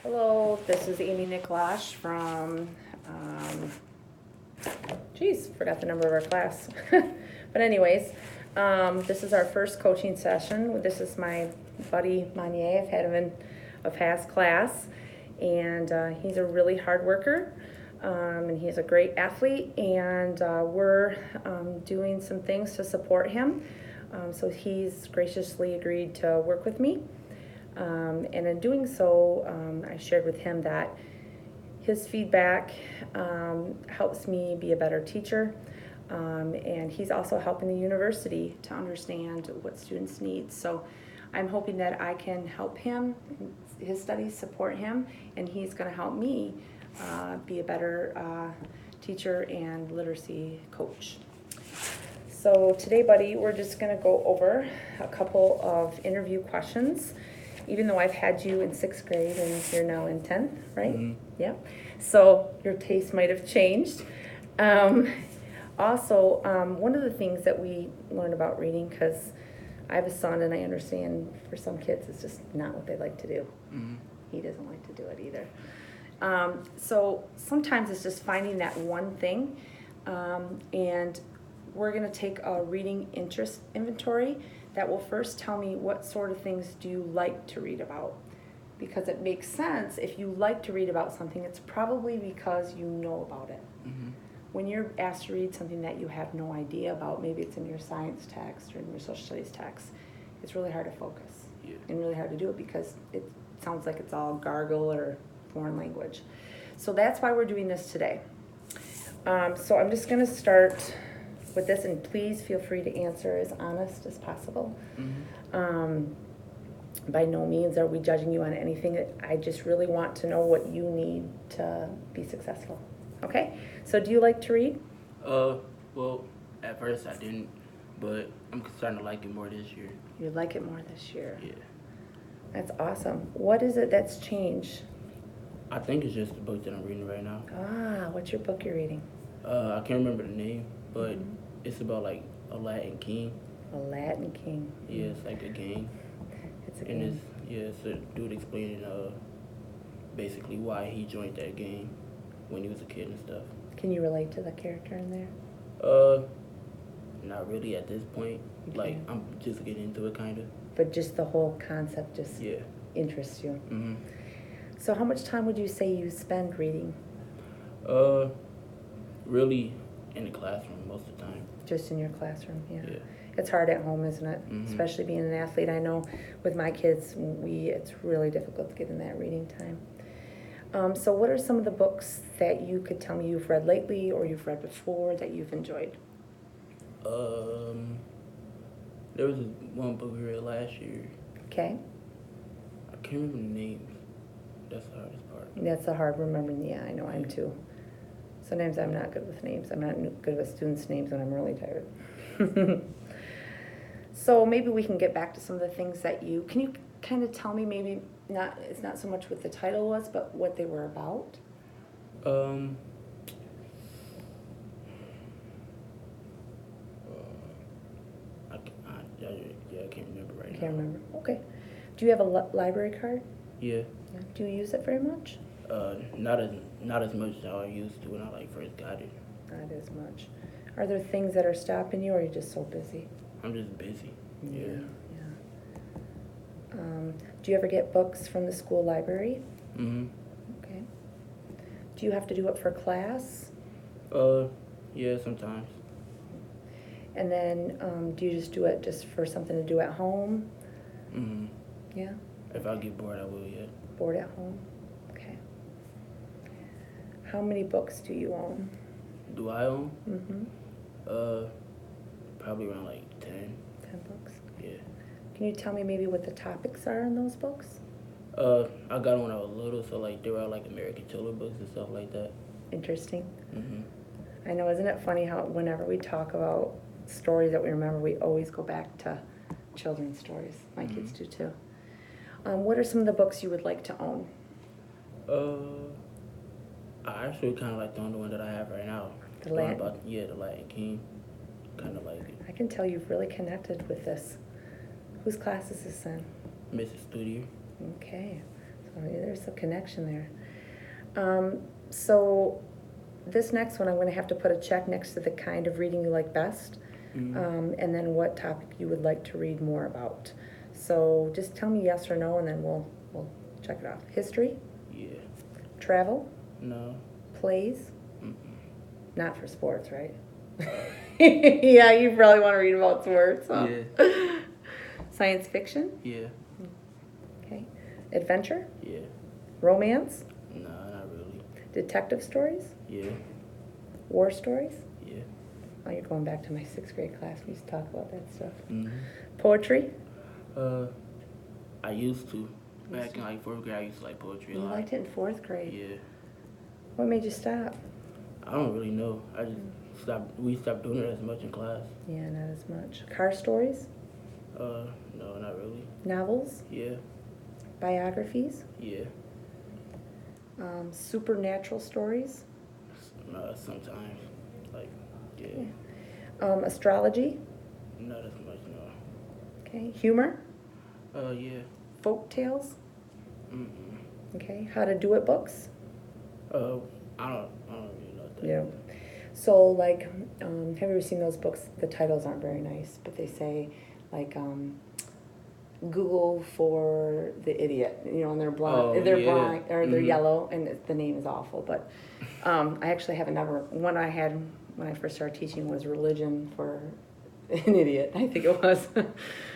Hello, this is Amy Niklash from, forgot the number of our class. But anyways, this is our first coaching session. This is my buddy Manier. I've had him in a past class, and he's a really hard worker, and he's a great athlete, and we're doing some things to support him. So he's graciously agreed to work with me. And in doing so, I shared with him that his feedback helps me be a better teacher, and he's also helping the university to understand what students need. So I'm hoping that I can help him, his studies support him, and he's going to help me be a better teacher and literacy coach. So today, buddy, we're just going to go over a couple of interview questions. Even though I've had you in 6th grade and you're now in 10th, right? Mm-hmm. Yeah. So your taste might have changed. Also, one of the things that we learn about reading, because I have a son and I understand for some kids it's just not what they like to do. Mm-hmm. He doesn't like to do it either. So sometimes it's just finding that one thing. And we're going to take a reading interest inventory that will first tell me what sort of things do you like to read about. Because it makes sense, if you like to read about something, it's probably because you know about it. Mm-hmm. When you're asked to read something that you have no idea about, maybe it's in your science text or in your social studies text, it's really hard to focus. Yeah. And really hard to do it because it sounds like it's all gargle or foreign language. So that's why we're doing this today. So I'm just going to start with this, and please feel free to answer as honest as possible. Mm-hmm. By no means are we judging you on anything. I just really want to know what you need to be successful. Okay? So do you like to read? Well, at first I didn't, but I'm starting to like it more this year. You like it more this year. Yeah. That's awesome. What is it that's changed? I think it's just the book that I'm reading right now. What's your book you're reading? I can't remember the name, but it's about like a Latin king. A Latin King. Yeah, it's like a gang. It's a And game. it's a dude explaining basically why he joined that gang when he was a kid and stuff. Can you relate to the character in there? Not really at this point. Okay. Like I'm just getting into it kind of. But just the whole concept just Yeah. interests you. Mm-hmm. So how much time would you say you spend reading? Really in the classroom most of the time. Just in your classroom, yeah. Yeah. It's hard at home, isn't it? Mhm. Especially being an athlete. I know with my kids, it's really difficult to get in that reading time. So what are some of the books that you could tell me you've read lately or you've read before that you've enjoyed? There was one book we read last year. Okay. I can't remember the names. That's the hardest part. That's the hard remembering. Yeah, I know, I'm too. Sometimes I'm not good with names. I'm not good with students' names when I'm really tired. So maybe we can get back to some of the things that can you kind of tell me maybe, it's not so much what the title was, but what they were about? I can't remember right now. Can't remember. Okay. Do you have a library card? Yeah. Yeah. Do you use it very much? Not as much as I used to when I first got it. Not as much. Are there things that are stopping you, or are you just so busy? I'm just busy. Yeah. Do you ever get books from the school library? Mhm. Okay. Do you have to do it for class? Yeah, sometimes. And then, do you just do it just for something to do at home? Mhm. Yeah. If I get bored, I will. Yeah. Bored at home? Okay. How many books do you own? Do I own? Mm-hmm. Probably around 10. 10 books. Yeah. Can you tell me maybe what the topics are in those books? I got them when I was little, so they were American children books and stuff like that. Interesting. Mhm. I know, isn't it funny how whenever we talk about stories that we remember, we always go back to children's stories. My kids do too. What are some of the books you would like to own? I actually kind of like the one that I have right now. The Latin? The Latin King. Kind of like it. I can tell you've really connected with this. Whose class is this in? Mrs. Studio. Okay. So Oh, yeah, there's a connection there. So this next one, I'm going to have to put a check next to the kind of reading you like best, and then what topic you would like to read more about. So just tell me yes or no, and then we'll check it off. History, Yeah. travel, No. plays, Mm-mm. not for sports, right? Yeah, you probably want to read about sports. Huh? Yeah. Science fiction, Yeah. okay. Adventure, Yeah. romance, No, not really. detective stories, Yeah. war stories. Yeah. Oh, you're going back to my 6th grade class. We used to talk about that stuff. Mm-hmm. Poetry. I used to. Back in like 4th grade, I used to like poetry a You lot. liked it in 4th grade. Yeah. What made you stop? I don't really know. I just stopped. We stopped doing it as much in class. Yeah, not as much. Car stories, No, not really. novels, Yeah. biographies, Yeah. supernatural stories, Sometimes. Like, yeah. astrology, Not as much, no. okay, humor, Yeah. folk tales, Mm-mm. okay, how to do it books. I don't really know that. Yeah. So like, have you ever seen those books? The titles aren't very nice, but they say like, Google for the idiot, and they're blonde, Oh, they're yeah. blind, or they're Mhm. yellow, and the name is awful. But I actually have another one I had when I first started teaching was religion for an idiot. I think it was,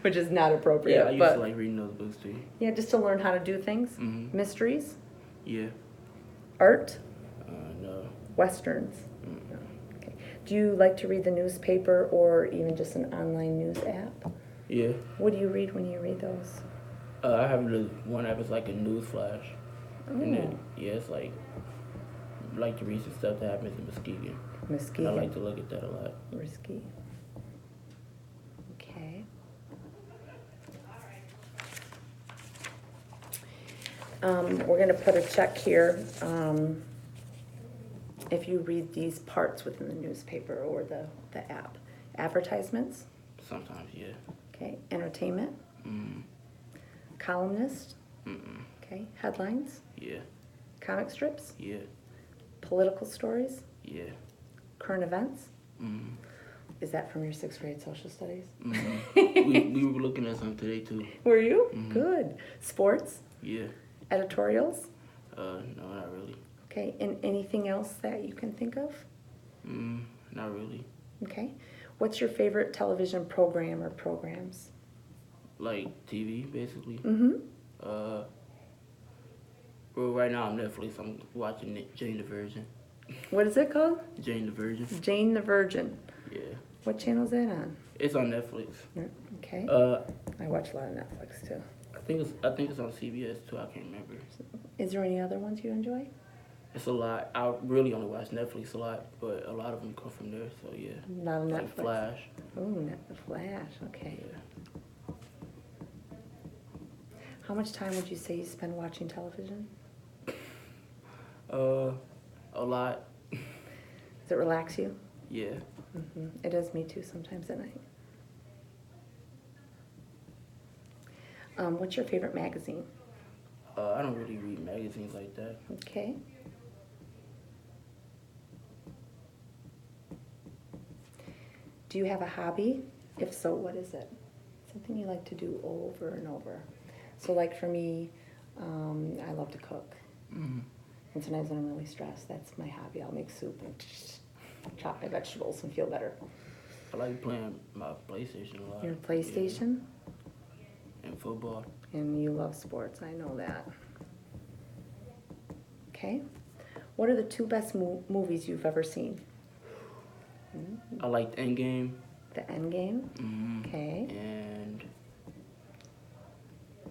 which is not appropriate. Yeah, I used but to like reading those books too. yeah, just to learn how to do things. Mhm. Mysteries, Yeah. art, No. westerns. Mm. Okay. Do you like to read the newspaper or even just an online news app? Yeah. What do you read when you read those? I have the one app is like a news flash. And then, Oh, yeah, it's like to read some stuff that happens in Muskegon. And I Muskegon. like to look at that a lot. Risky. Okay. We're gonna put a check here, if you read these parts within the newspaper or the app. Advertisements, Sometimes, yeah. okay, entertainment, Mm. columnist, Mm-mm. okay, headlines, Yeah. comic strips, Yeah. political stories, Yeah. current events. Mm. Is that from your 6th grade social studies? Mm. we were looking at some today too. Were you? Mhm. Good. Sports, Yeah. editorials, No, not really. okay, and anything else that you can think of? Not really. Okay. What's your favorite television program or programs? Like TV, basically. Mm-hmm. Well, right now on Netflix, I'm watching Jane the Virgin. What is it called? Jane the Virgin. Jane the Virgin. Yeah. What channel is that on? It's on Netflix. Okay. I watch a lot of Netflix too. I think it's on CBS too. I can't remember. Is there any other ones you enjoy? It's a lot. I really only watch Netflix a lot, but a lot of them come from there. So yeah. Not on Like Netflix. Flash. Oh, The Flash. Okay. Yeah. How much time would you say you spend watching television? A lot. Does it relax you? Yeah. It does me too sometimes at night. What's your favorite magazine? I don't really read magazines like that. Okay. Do you have a hobby? If so, what is it? Something you like to do over and over. So like for me, I love to cook. Mm-hmm. And sometimes when I'm really stressed, that's my hobby. I'll make soup and chop my vegetables and feel better. I like playing my PlayStation a lot. Your PlayStation? Yeah. And football. And you love sports, I know that. Okay. What are the 2 best movies you've ever seen? I liked Endgame. The Endgame? Mm-hmm. Okay. And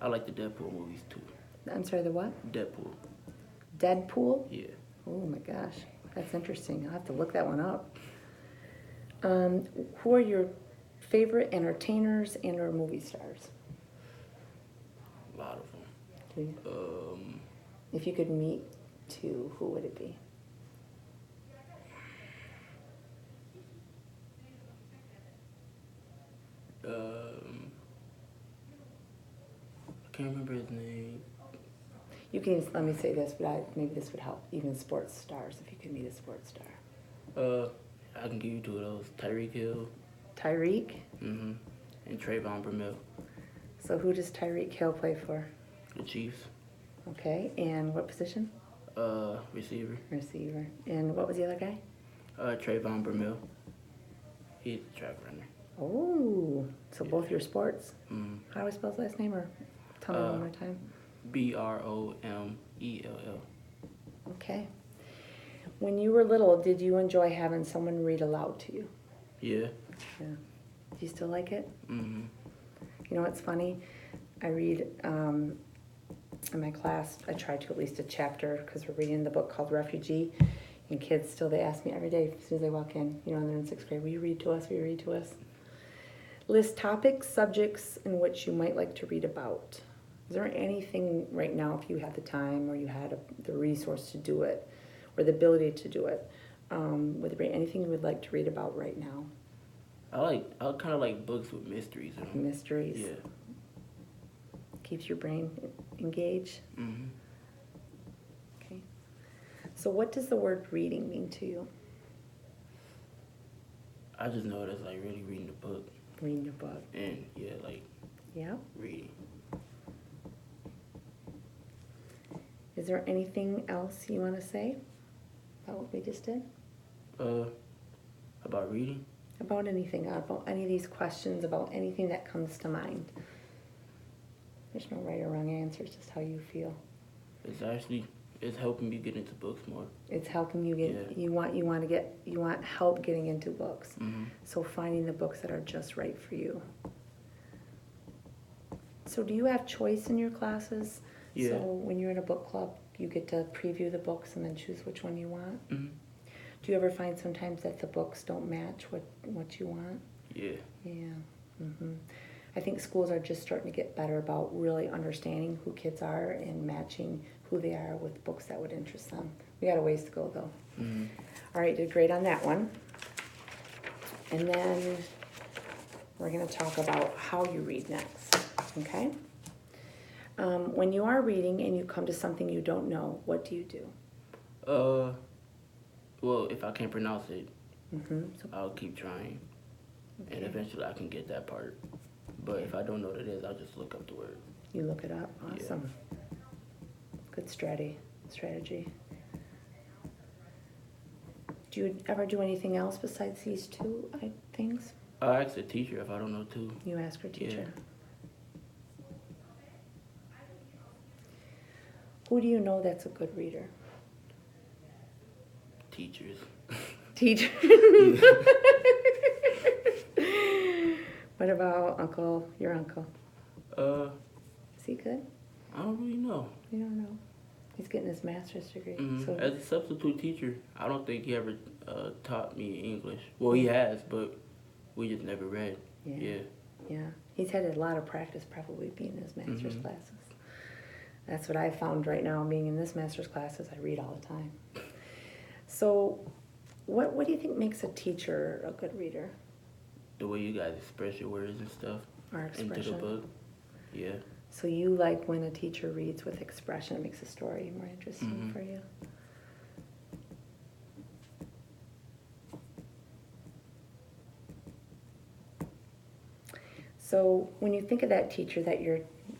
I like the Deadpool movies too. I'm sorry, the what? Deadpool. Deadpool? Yeah. Oh my gosh, that's interesting. I'll have to look that one up. Who are your favorite entertainers and or movie stars? A lot of them. Do you- If you could meet 2, who would it be? I can't remember his name. You can let me say this, but maybe this would help. Even sports stars, if you could meet a sports star. I can give you two of those: Tyreek Hill. Tyreek. Mm-hmm. And Trayvon Bramell. So who does Tyreek Hill play for? The Chiefs. Okay, and what position? Receiver. Receiver. And what was the other guy? Trayvon Bramell. He's a track runner. Oh, so both your sports. Mm-hmm. How do I spell his last name? Or tell me one more time. Bromell. Okay. When you were little, did you enjoy having someone read aloud to you? Yeah. Yeah. Do you still like it? Mm-hmm. You know what's funny? I read in my class. I try to at least a chapter because we're reading the book called Refugee. And kids still, they ask me every day as soon as they walk in, you know, and they're in 6th grade, will you read to us? Will you read to us? List topics, subjects in which you might like to read about. Is there anything right now, if you had the time or you had the resource to do it, or the ability to do it, would there be anything you would like to read about right now? I kind of like books with mysteries in them. Mysteries. Yeah. Keeps your brain engaged. Mm-hmm. Okay. So what does the word reading mean to you? I just know that's like really reading the book. Reading a book. And yeah, like Yeah. reading. Is there anything else you want to say about what we just did? About reading? About anything, about any of these questions, about anything that comes to mind. There's no right or wrong answer, it's just how you feel. It's helping me get into books more. It's helping you get, Yeah. you want help getting into books. Mm-hmm. So finding the books that are just right for you. So do you have choice in your classes? Yeah. So when you're in a book club, you get to preview the books and then choose which one you want? Mm-hmm. Do you ever find sometimes that the books don't match what you want? Yeah. Yeah. Mm-hmm. I think schools are just starting to get better about really understanding who kids are and matching who they are with books that would interest them. We got a ways to go though. Mm-hmm. All right, did great on that one. And then we're going to talk about how you read next, okay? When you are reading and you come to something you don't know, what do you do? Well, if I can't pronounce it, Mm-hmm. I'll keep trying, and Okay. eventually I can get that part. But if I don't know what it is, I'll just look up the word. You look it up. Yeah. Awesome. Good strategy. Do you ever do anything else besides these two things? I ask the teacher if I don't know too. You ask your teacher. Yeah. Who do you know that's a good reader? Teachers. Teacher. What about your uncle? Is he good? I don't really know. You don't know. He's getting his master's degree. Mm-hmm. So As a substitute teacher, I don't think he ever taught me English. Well, he has, but we just never read. yeah. He's had a lot of practice probably being in his master's Mhm. classes. That's what I found right now being in this master's classes. I read all the time. So what do you think makes a teacher a good reader? The way you guys express your words and stuff Our into expression. the book. Yeah. So you like when a teacher reads with expression, it makes the story more interesting Mhm. for you? So when you think of that teacher that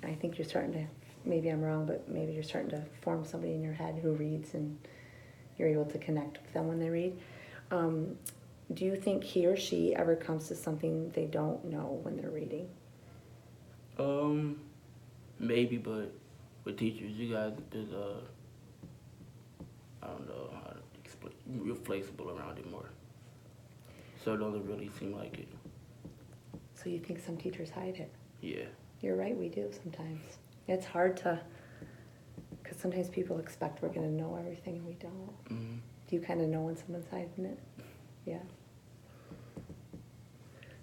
I think you're starting to, maybe I'm wrong, but maybe you're starting to form somebody in your head who reads and you're able to connect with them when they read. Do you think he or she ever comes to something they don't know when they're reading? Maybe, but with teachers, you guys, there's I don't know how to explain. You're flexible around it more, so it doesn't really seem like it. So you think some teachers hide it? Yeah. You're right, we do sometimes. It's hard to, because sometimes people expect we're going to know everything and we don't. Mm-hmm. Do you kind of know when someone's hiding it? Yeah.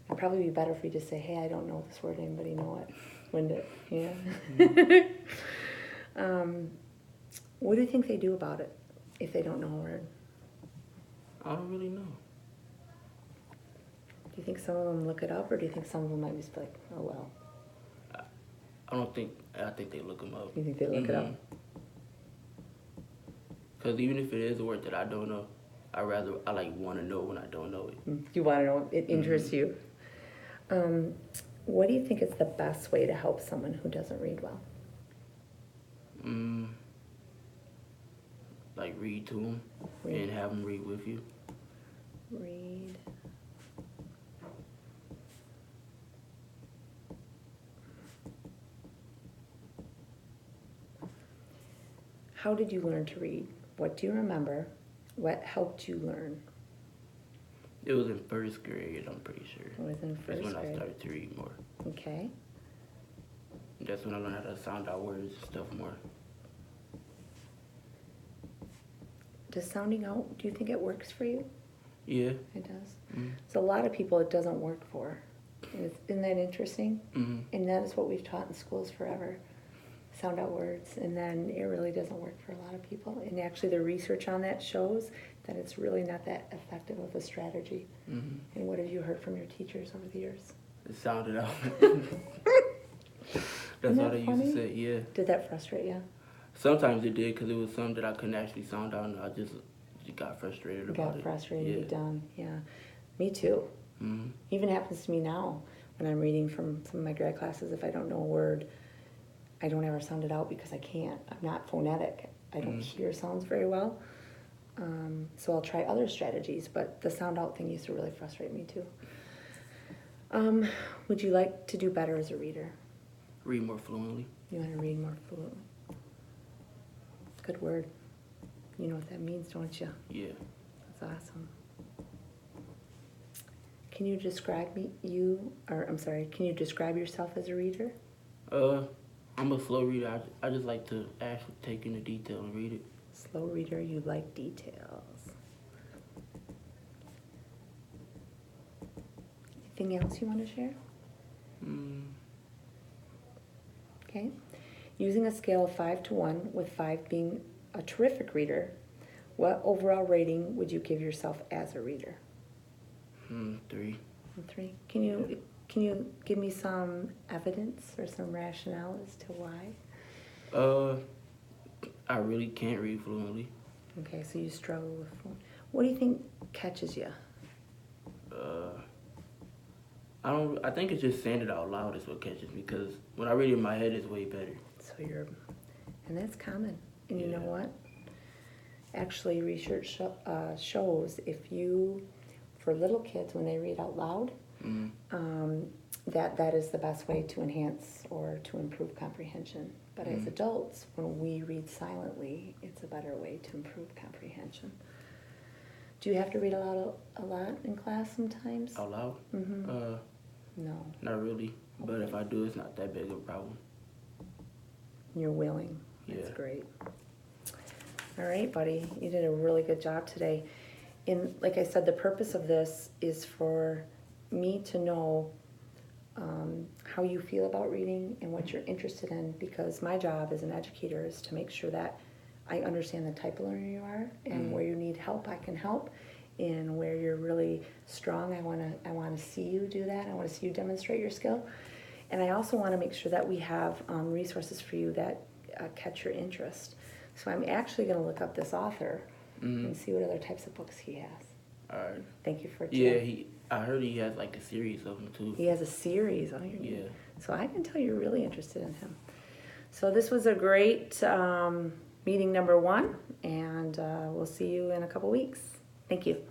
It'd probably be better if we just say, hey, I don't know this word, anybody know it? Wouldn't it? Yeah. What do you think they do about it if they don't know a word? I don't really know. Do you think some of them look it up, or do you think some of them might just be like, oh, well? I think they look them up. You think they look it up? Because even if it is a word that I don't know, I like want to know when I don't know it. You want to know, it interests you. What do you think is the best way to help someone who doesn't read well? Like read to them and have them read with you. Read. How did you learn to read? What do you remember? What helped you learn? It was in first grade, I'm pretty sure. It was in That's first when I grade. started to read more. Okay. That's when I learned how to sound out words and stuff more. Does sounding out, do you think it works for you? Yeah. It does. Mm-hmm. So a lot of people it doesn't work for. Isn't that interesting? Mm-hmm. And that is what we've taught in schools forever. Sound out words, and then it really doesn't work for a lot of people. And actually the research on that shows that it's really not that effective of a strategy. Mm-hmm. And what have you heard from your teachers over the years? It sounded out. Isn't That's that what I used funny? to say, yeah. Did that frustrate you? Sometimes it did because it was something that I couldn't actually sound out and I just got frustrated about it. Got frustrated, Yeah. done, yeah. Me too. Mm-hmm. Even happens to me now when I'm reading from some of my grad classes. If I don't know a word, I don't ever sound it out because I can't. I'm not phonetic. I don't hear sounds very well. So I'll try other strategies, but the sound out thing used to really frustrate me too. Would you like to do better as a reader? Read more fluently. You want to read more fluently? Good word. You know what that means, don't you? Yeah. That's awesome. Can you describe can you describe yourself as a reader? I'm a slow reader. I just like to actually take in the detail and read it. Slow reader, you like details. Anything else you want to share? Okay. Using a scale of 5 to 1, with 5 being a terrific reader, what overall rating would you give yourself as a reader? 3. 3. Can you give me some evidence or some rationale as to why? I really can't read fluently. Okay, so you struggle with phone. What do you think catches you? I think it's just saying it out loud is what catches me because when I read it in my head, it's way better. And that's common. And you know what? Actually, research shows for little kids, when they read out loud, that is the best way to enhance or to improve comprehension. But as adults, when we read silently, it's a better way to improve comprehension. Do you have to read a lot in class sometimes? Out loud? Mm-hmm. No. Not really. But if I do, it's not that big of a problem. You're willing. That's Yeah. great. All right, buddy. You did a really good job today. And like I said, the purpose of this is for me to know how you feel about reading and what you're interested in, because my job as an educator is to make sure that I understand the type of learner you are, and where you need help, I can help, and where you're really strong, I want to see you do that. I want to see you demonstrate your skill, and I also want to make sure that we have resources for you that catch your interest. So I'm actually going to look up this author and see what other types of books he has. All right. Thank you for I heard he has like a series of them too. He has a series on your Yeah. So I can tell you're really interested in him. So this was a great meeting number 1, and we'll see you in a couple weeks. Thank you.